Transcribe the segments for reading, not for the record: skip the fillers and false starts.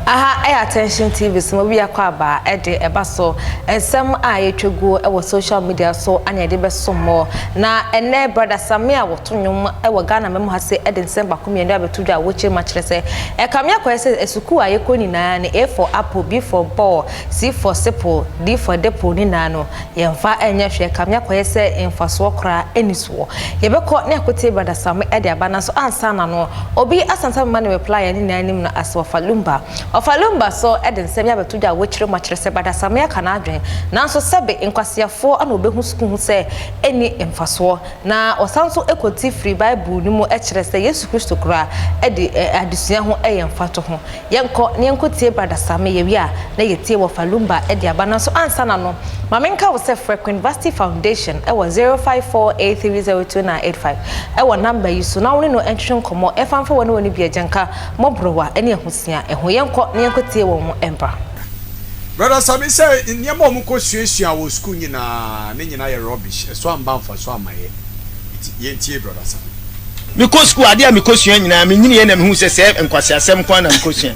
Aha, attention TV so we akwa ede eba so ensem a yetwegu e social media so anya de beso mo na ene brother Sammy a woto nwom e wo Ghana mem ha se ede nsem bakomie ndo abetudu a woche ma kire se e kamia kwa se esuku a yekoni na ne A for apple, B for ball, C for simple, D for depo ni na no yemfa enya hwe kamia kwa se emfaso kra eniso yebekọ ne akote brother Sammy ede abana so ansa na no obi asanta ma ne reply ni na anim na aswa Lumba Lumba so eden sem ya betuja wechire machire se bada Sammy kana adwen nanso sebe nkwasiafo ana obehu suku se eni emfaso na osanso ekoti free bible ni mu ekire se Yesu Kristo kura edi adesua ho eyemfato ho yenko ne enkotie bada Sammy ye wi a na yetie wo Lumba edi abana so ansa na no mamenka wo se Frequent University Foundation e wo 0548302985 e wo number yi so na woni no entwon komo e famfa woni woni bia janka mobrowa eni ehusia eho yenko ne enkotie wo mo empa brother Sammy say nyama mo ko suasua wo school nyina ne nyina ye rubbish so amba mfa so amaye ye tie brother Sammy me ko school ade a me ko sua nyina me nyine ye na me hu se enkwase asem kwa na me ko sua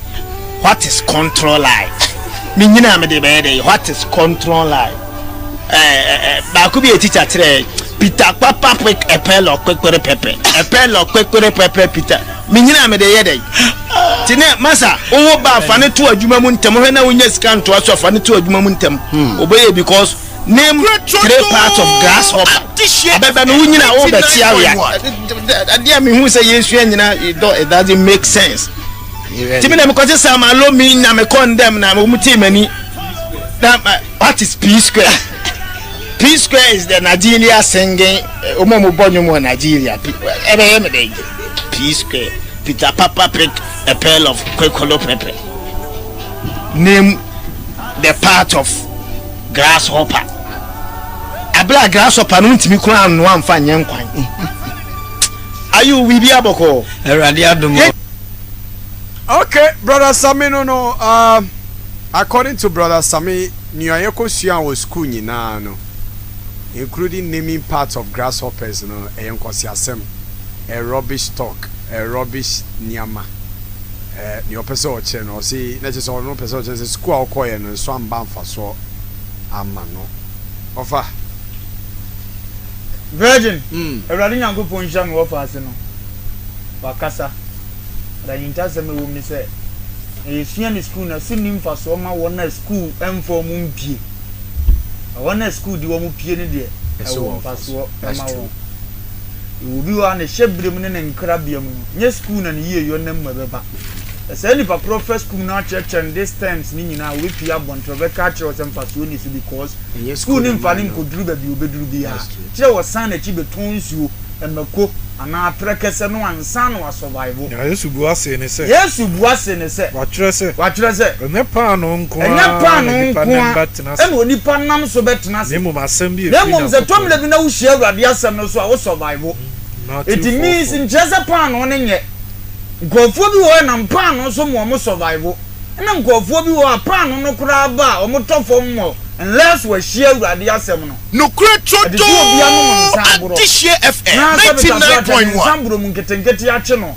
what is control life me nyina me de be dey what is control life ba ku bi a teacher tire Peter papa quick epel or quick pepe Peter me nyina me de ye dey tine masa owo ba fa ne to adwuma mu ntem he na wonya sika nto aso fa ne to adwuma mu ntem obeye because name three parts of grasshopper abeba no nyina wo be tia ya ade me hu say yesu nyina it doesn't make sense timi na me ko say sama lo mi na me condemn na mo ti mani what is P square P square is the Nigeria singing omo bonyo mo Nigeria ebe ye me dey P square Peter papa prick a pail of kwekolo pepper name the part of grasshopper abla grasshopper no ntimi kura anu amfa nyenkwan ayu we be aboko erade adomo. Okay brother Sammy no according to brother Sammy niye ko sua wo school nyina no including naming parts of grasshoppers no enkosi asem a rubbish talk a rubbish niama your person o che no see na just no person che school akoye no so amba mfa so ama no ofa virgin erade nyankopon hia me wofa ase no wakasa da yinta se me wo mi se esua ni school na sinim fa so ma wona school emfo mu mpie wona school di wo mu pie ni de e wo fa so ma wo obi wa na hyebrem ne nkrabia mu nye school na ne yie yo na mmabeba say ni pa prophet school na church and this times ni nyina we pia bontrobe ka church sem faso ni so because school ni mfa ni koduru ba bi obeduru bi ya kire wo san na chi betonsuo emako ana prekese no ansan no survival Yesu buase ne se wa kyerɛ se ne pa no nko ene onipa nam so betena se nemu masem bi e nemu se tomle bi na wo hia awurade asem no so a wo survival it means in just pa no ne nye gofo bi wo na pa no so mo survival na gofo bi wo pa no kura ba o mo tofo mo unless we share awurade asem no no kura chodo adishie FM 99.1 sambro mu nketenkete ache no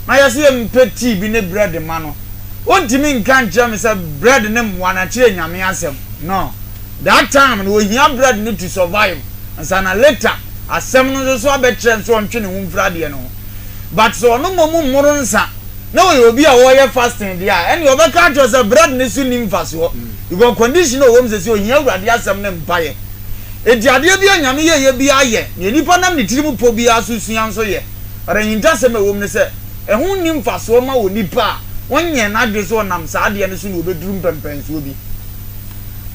na yase empeti bi ne bread ma no ontimi nkan kya me say bread ne mwa na kire nyame asem no that time no ohia bread need to survive and sana later asem no so abetren so ontwe ne hu mfrade no but so no momu mmoro nsa na we obi a wo ye fasting dia ene obeka kya say bread ne su nim faso you go condition o wom say ohia awurade asem ne mpaye ediade bi anyame ye bi aye ne nipa nam ne tirimu po bi asusuan so ye ara nyinta se me wom ne se ehun nim faso ma wo nipa wonye na de so nam saade ne so ne obeduru mpempen so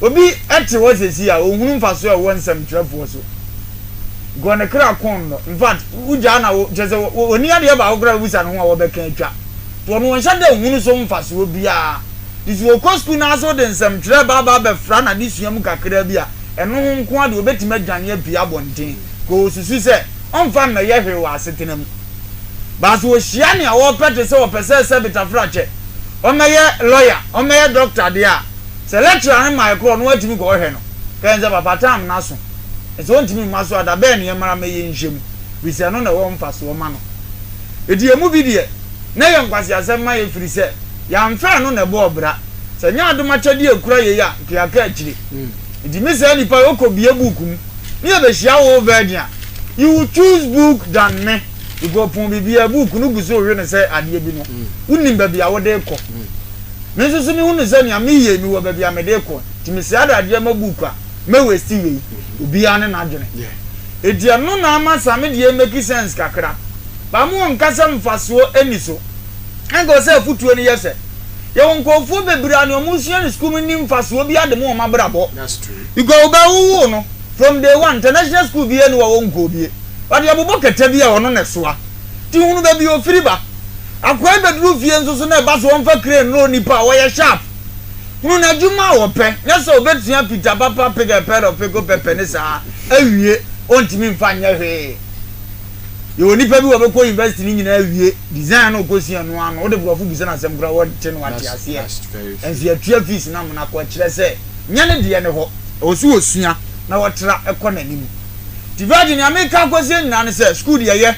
obi ete wo sesi a ohun faso a wonsam trafo so go ne kra kon no in fact uja na wo jese oni ade ba wo kra busa no ho a wo beka atwa to no wonhya de ohun so mfaso bi a disi wo school na so de nsam tre ba be fra na disuam kakra bi a eno ho nko ade obetima dwane bia bonten ko susu se onfa na ye hwe wa asetenam ba so hia ne a wo pete se wo pese se bitafra che o meye lawyer o meye doctor de a se lecturer ne my call no watimi ko hwe no kenza papa tam na so e so ntimi maso ada be ne mara meye nhwem bi se no na wo mfa so ma no edi emu bi de na ye nkwasi asem ma ye firi se ya mfa no na bo obra se nya adoma chade ekura ye ya kiaka akire di me say nipa okobie book mu ni e be hia wo verdia you choose book than me you go pon bibia book no guso we ne say ade bi no unim ba bia wo de ko me so mi hu ne say nya me ye mi wo ba bia me de ko ti me say ade ma book a me waste we obi ane na adwene edia no na ama Sammy de make sense kakra ba mu nkasa mfaso ani so engo say futuo ni yese ye wonkofo bebira ne omusua ne school ni mfaso bi ade mo mabrabo that's true you go ba wu no from day one international school bi ene wo wonko bi ade abobo kete bi e wono ne soa ti hunu ba bi ofiri ba akwa bedru fie nso so na ba so wonfa crane no nipa wo ye sharp hunu na juma wo pe na so obetua Peter papa pega pair of pego pepe ne sa awie ontimi mfa nya hwe yo nipa bi wo be ko university ni nyina awie design no ko sia no ano wo de brofo bi se na sem kra wo te no ati ase enzi atua fees na mo na ko kire se nya ne de ne ho osu osua na wo tra ekonanim Tvgh ni ameka ko se nyina ne se school de ye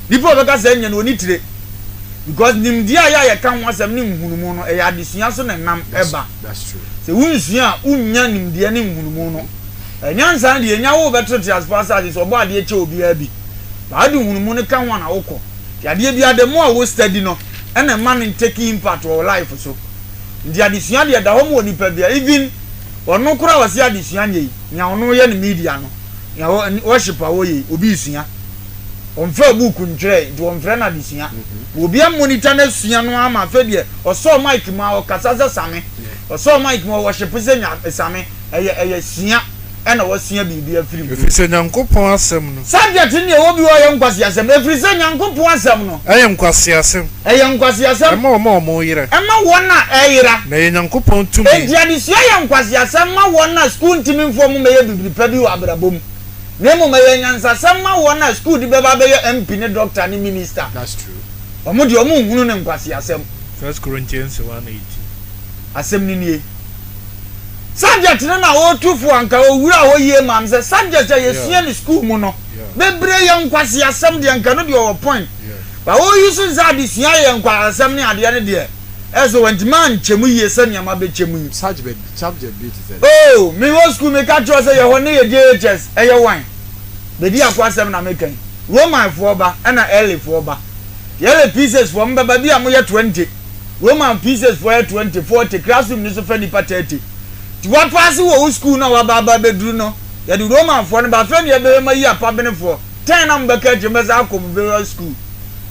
nipa obeka se nya no oni tire because nimdia ya kan wasam ni nhunumu no e ya adesua so na nam eba that's true se wunsua unya nimdia ni nhunumu no enyansa de enya wo betrete as far as so bo ade eche obi abi ba de nhunumu ne kan wa na wokọ ya de bia de mo a wo study no ena man taking impact of life so ndi adesua de da ho mo nipa bia even ono kura wase adesua nyei nya ono ye ne media no ya worship awo ye obi isua onfa book ntwere de onfre na adesua obi a monitor na sua no ama fa de oso mic ma o kasa za Sammy oso mic ma worship se nya Sammy eye sua ena wasua bibia firim efise nyankopon asem no subject ni e wo bi wo ye nkwase asem efise nyankopon asem no eye nkwase asem mo yire ema wona eyira na ye nyankopon tumi e dia di sua ye nkwase asem ma wona school ntimi mfo mu meye bibiri pa bi wa abrabom na mo meye nyansa asem ma wona school di beba be ye MP ne doctor ne minister that's true omo di omo hunu ne nkwase asem 1 Corinthians 1:18 asem ni nie subject na wo tufu anka wo wura wo yie mam se subject ya yesua ni school mu no bebre ye nkwase asem de anka no de wo point ba wo use za de sua ye nkwase asem ne ade ne de eso wantima nchemu yie se ne ma be chemu subject bit is oh me wo school me ka tro se ye ho ne ye JHS eye wan be di akwa asem na mekan Roman for ba na L for ba ye pieces for mbaba bi am ye 20 Roman pieces for 20 40 classroom ni so fa ni pa 30 what pass wo school na wa baba bedru no ya di Roman for no ba fa ne be ma yi apa bene for 10 na mbaka je meza akom very school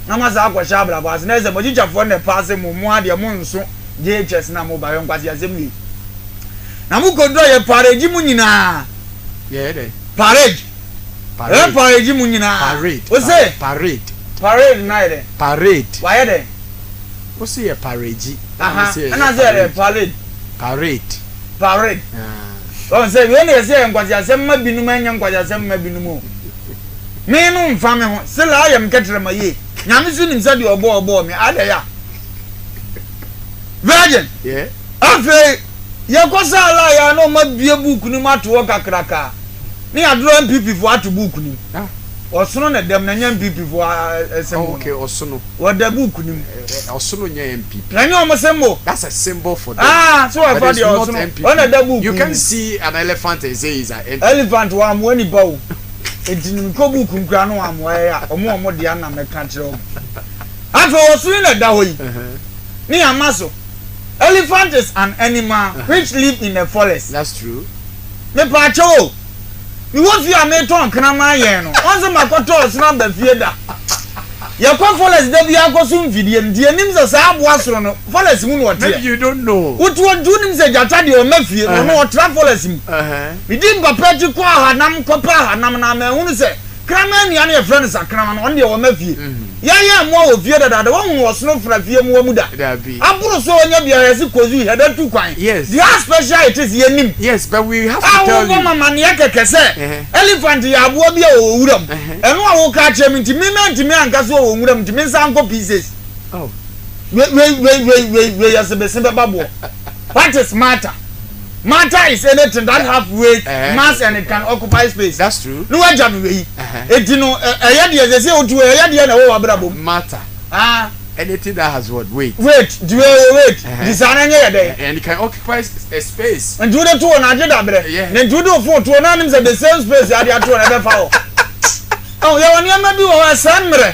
na ma za akwa shabra ba na ze mojicha for ne pass mu ade mu nso JHS na mo ba yo nkwasi asem ni na mu ko do ye parade mu nyina yeah de parade mu nyina parade o say parade na de parade why de o say ye parade aha na say parade on say we na say nkwasi asem ma binu ma nya nkwasi asem ma binu mo me no mfa me ho se la ayam ketere ma ye nyame su nim se de obo me ade ya virgin yeah afi ye ko sa la ya no ma bie book ni ma to kakraka ni adro MPP fo ato book ni osono na dem na nya MPP fo esem okay osono wo da book ni osono nya MPP na nya o sembo that's a symbol for them so I found the osono on da book you can see an elephant and say is an elephant wa mo ni bawo edini ko book nkura no wa mo ya omo de ana meka kire o afa osono na da hoyi ni amaso elephant is an animal which live in a forest that's true me pa cho we want you me ton kana ma ye no once makoto so na ba fie da ye ko forest da bia ko so mfidie ndie nim se sa abo asoro no forest mu no ote maybe you don't know what do nim se jata de o mafie no o tra forest mu we din papa ti ko ahanam ko pa ahanam na ma hunu se krama nua na friend sa krama no on de o mafie ya mo o fie da won wo so no fra fie mu mu da aburo so onya bia ya si kozu he da tu kwan yes the special it is ye nim yes but we have to tell you mama ne keke se elephant ya abo bia o wuram eno a wo ka chem ntimi mentimi anka so o wuram ntimi sanko pieces oh we ya se be babo what is matter is anything that have weight mass and it can occupy space that's true no wa jam we etino eye de se otu eye de na wo abrabo matter anything that has what weight. Wait. This ananya there. And it can occupy a space. And do the two on agenda bre. Then do the four to an the same space at the two and foul. Oh, you want to do our son bre.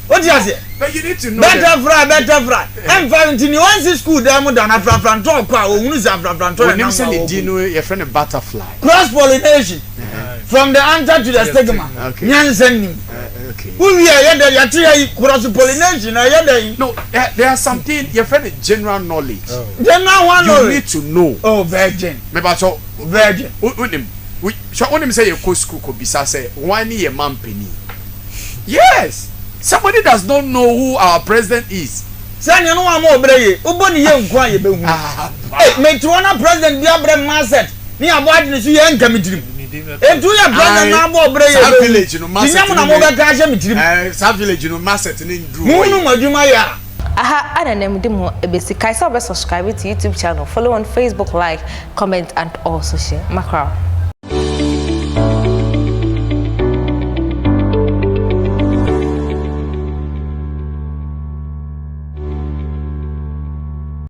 What you say? But you need to know. Better fry. I'm finding you want school diamond and a front talk. Who is a front talk? I'm saying, do you know your friend a butterfly? Cross pollination. From the anther to the stigma. Okay. Okay. Who we are cross pollination? No, there are something your friend general knowledge. General one you need to know. Oh, virgin. Maybe so virgin. We shall only say your school could be say 1 year man penny. Yes. Somebody does not know who our president is. Say you know I'm more brave. Uboni ye nkwa ye be hu. Eh, me to one president bia bre mindset. Ni aboad ni so ye nka mitrim. E to ye president na abo bre ye. Sa village no mindset. Ni na mo be ka je mitrim. Sa village no mindset ni ndru. Mu madwuma ya. Aha, ananem demo ebesi kai so be subscribe to YouTube channel, follow on Facebook, like, comment and also share. Macro.